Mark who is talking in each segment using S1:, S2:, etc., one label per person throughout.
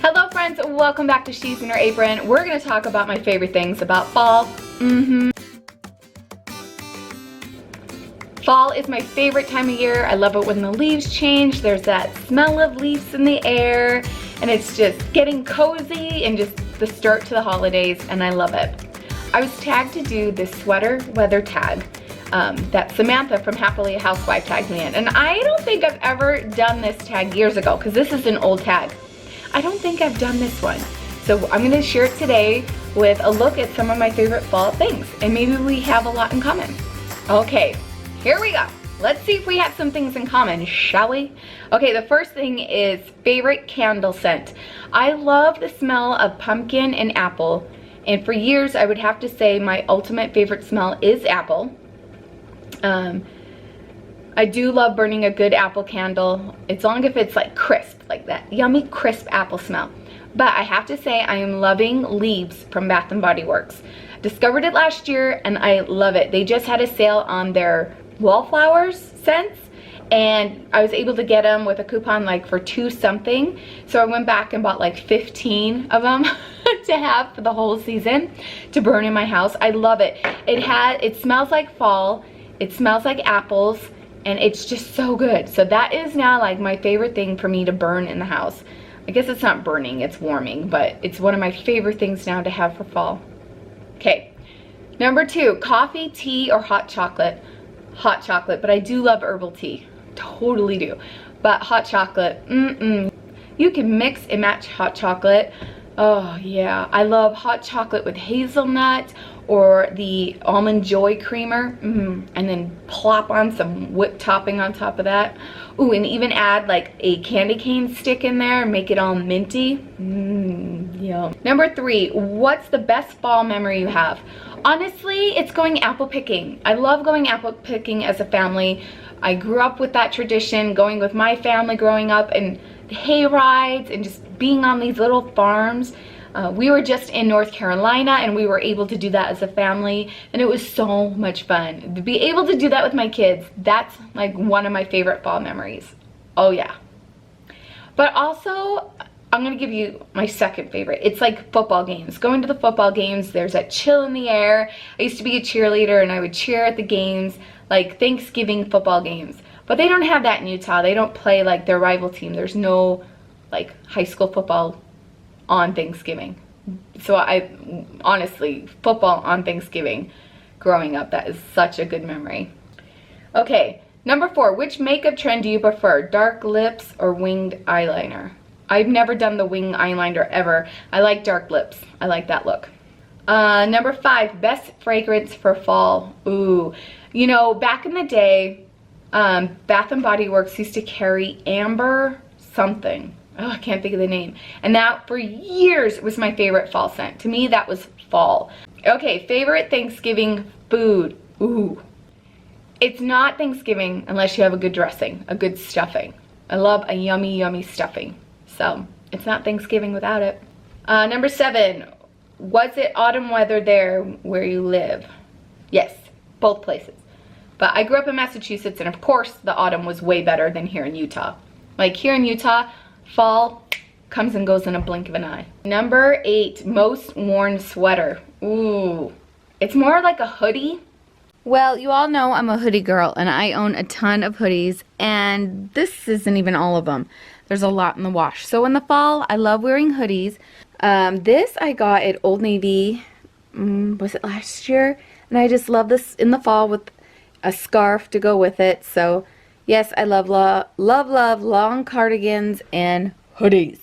S1: Hello friends, welcome back to She's in Her Apron. We're going to talk about my favorite things about fall. Fall is my favorite time of year. I love it when the leaves change. There's that smell of leaves in the air, and it's just getting cozy and just the start to the holidays, and I love it. I was tagged to do this sweater weather tag that Samantha from Happily a Housewife tagged me in, and I don't think I've ever done this tag years ago because this is an old tag. I don't think I've done this one. So I'm going to share it today with a look at some of my favorite fall things, and maybe we have a lot in common. Okay, here we go. Let's see if we have some things in common, shall we? Okay, the first thing is favorite candle scent. I love the smell of pumpkin and apple, and for years I would have to say my ultimate favorite smell is apple. I do love burning a good apple candle, as long as it's like crisp, like that yummy crisp apple smell. But I have to say I am loving Leaves from Bath & Body Works. Discovered it last year and I love it. They just had a sale on their wallflowers scents, and I was able to get them with a coupon like for $2 something. So I went back and bought like 15 of them to have for the whole season to burn in my house. I love it. It smells like fall, it smells like apples, and it's just so good. So that is now like my favorite thing for me to burn in the house. I guess it's not burning, it's warming, but it's one of my favorite things now to have for fall. Okay, number 2, coffee, tea, or hot chocolate. Hot chocolate, but I do love herbal tea. Totally do. But hot chocolate, you can mix and match hot chocolate. Oh yeah, I love hot chocolate with hazelnut or the almond joy creamer, and then plop on some whipped topping on top of that. Ooh, and even add like a candy cane stick in there and make it all minty. Yum. Number 3, what's the best fall memory you have? Honestly, it's going apple picking. I love going apple picking as a family. I grew up with that tradition, going with my family growing up, and hay rides and just being on these little farms. We were just in North Carolina and we were able to do that as a family, and it was so much fun. To be able to do that with my kids, that's like one of my favorite fall memories. Oh yeah. But also, I'm gonna give you my second favorite. It's like football games. Going to the football games, there's that chill in the air. I used to be a cheerleader and I would cheer at the games, like Thanksgiving football games. But they don't have that in Utah. They don't play like their rival team. There's no like high school football on Thanksgiving. So I honestly, football on Thanksgiving growing up, that is such a good memory. Okay, number 4, which makeup trend do you prefer? Dark lips or winged eyeliner? I've never done the wing eyeliner ever. I like dark lips. I like that look. Number 5, best fragrance for fall. Ooh, you know, back in the day, Bath & Body Works used to carry amber something. Oh, I can't think of the name. And that for years was my favorite fall scent. To me, that was fall. Okay, favorite Thanksgiving food. Ooh. It's not Thanksgiving unless you have a good dressing, a good stuffing. I love a yummy, yummy stuffing. So it's not Thanksgiving without it. Number 7, was it autumn weather there where you live? Yes, both places. But I grew up in Massachusetts, and of course the autumn was way better than here in Utah. Like here in Utah, fall comes and goes in a blink of an eye. Number 8, most worn sweater. Ooh, it's more like a hoodie.
S2: Well, you all know I'm a hoodie girl, and I own a ton of hoodies, and this isn't even all of them. There's a lot in the wash. So in the fall, I love wearing hoodies. This I got at Old Navy, was it last year? And I just love this in the fall with a scarf to go with it. So yes, I love long cardigans and hoodies.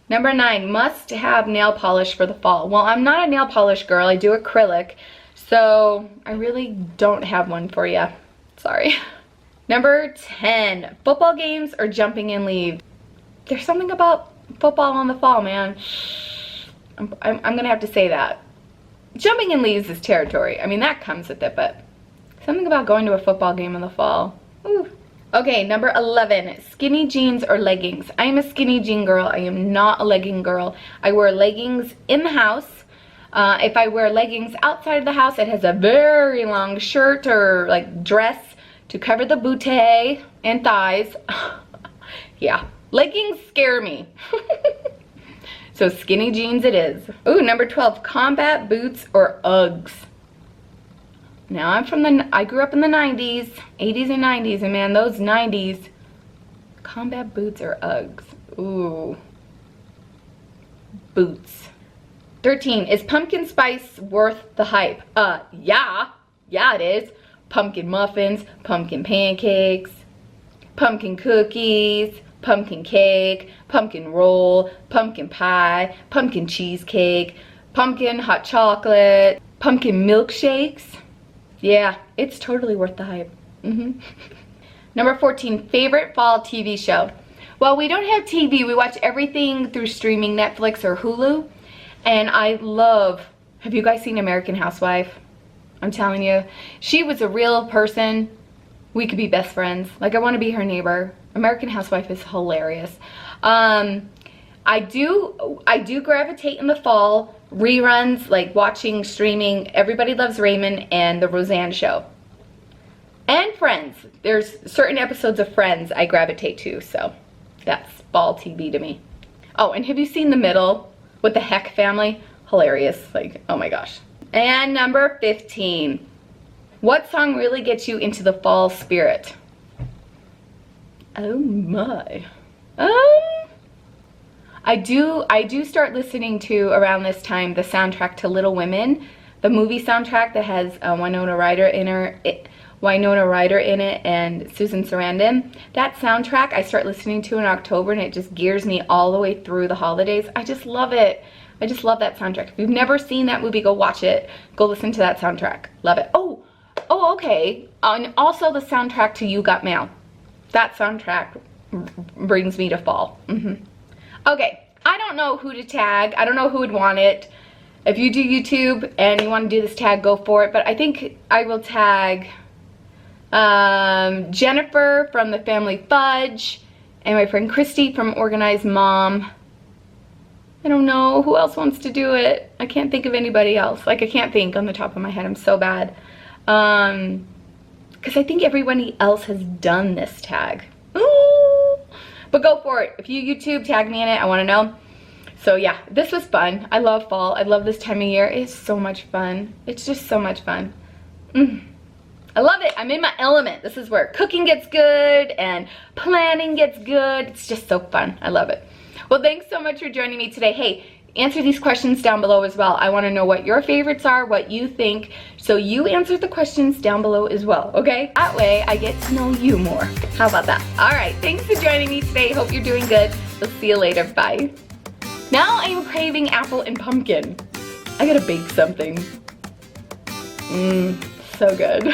S1: Number 9, must have nail polish for the fall. Well, I'm not a nail polish girl. I do acrylic. So I really don't have one for you. Sorry. Number 10, football games or jumping in leaves. There's something about football in the fall, man. I'm gonna have to say that. Jumping in leaves is territory. I mean, that comes with it, but something about going to a football game in the fall. Ooh. Okay, number 11, skinny jeans or leggings. I am a skinny jean girl. I am not a legging girl. I wear leggings in the house. If I wear leggings outside of the house, it has a very long shirt or like dress to cover the bootay and thighs. Yeah, leggings scare me. So skinny jeans it is. Ooh, number 12, combat boots or Uggs. Now I grew up in the 90s, 80s and 90s, and man, those 90s, combat boots or Uggs. Ooh. Boots. 13, is pumpkin spice worth the hype? Yeah it is. Pumpkin muffins, pumpkin pancakes, pumpkin cookies, pumpkin cake, pumpkin roll, pumpkin pie, pumpkin cheesecake, pumpkin hot chocolate, pumpkin milkshakes. Yeah, it's totally worth the hype. Number 14, favorite fall TV show. Well, we don't have TV. We watch everything through streaming, Netflix or Hulu. And I love, have you guys seen American Housewife? I'm telling you, she was a real person. We could be best friends. Like, I want to be her neighbor. American Housewife is hilarious. I do gravitate in the fall. Reruns, like watching, streaming, Everybody Loves Raymond and The Roseanne Show. And Friends. There's certain episodes of Friends I gravitate to, so that's fall TV to me. Oh, and have you seen The Middle with the Heck family? Hilarious. Like, oh my gosh. And number 15. What song really gets you into the fall spirit? Oh my. I do start listening to around this time the soundtrack to Little Women, the movie soundtrack that has Winona Ryder in it and Susan Sarandon. That soundtrack I start listening to in October, and it just gears me all the way through the holidays. I just love it. I just love that soundtrack. If you've never seen that movie, go watch it. Go listen to that soundtrack. Love it. Oh, okay. And also the soundtrack to You Got Mail. That soundtrack brings me to fall. Okay, I don't know who to tag. I don't know who would want it. If you do YouTube and you want to do this tag, go for it. But I think I will tag Jennifer from the Family Fudge and my friend Christy from Organized Mom. I don't know who else wants to do it. I can't think of anybody else. Like, I can't think on the top of my head. I'm so bad. Because I think everybody else has done this tag. Ooh. But go for it. If you YouTube, tag me in it. I want to know. So yeah, this was fun. I love fall. I love this time of year. It's so much fun. It's just so much fun. I love it. I'm in my element. This is where cooking gets good and planning gets good. It's just so fun. I love it. Well, thanks so much for joining me today. Hey, answer these questions down below as well. I want to know what your favorites are, what you think. So you answer the questions down below as well, okay? That way I get to know you more. How about that? All right, thanks for joining me today. Hope you're doing good. We'll see you later. Bye. Now I am craving apple and pumpkin. I gotta bake something. So good.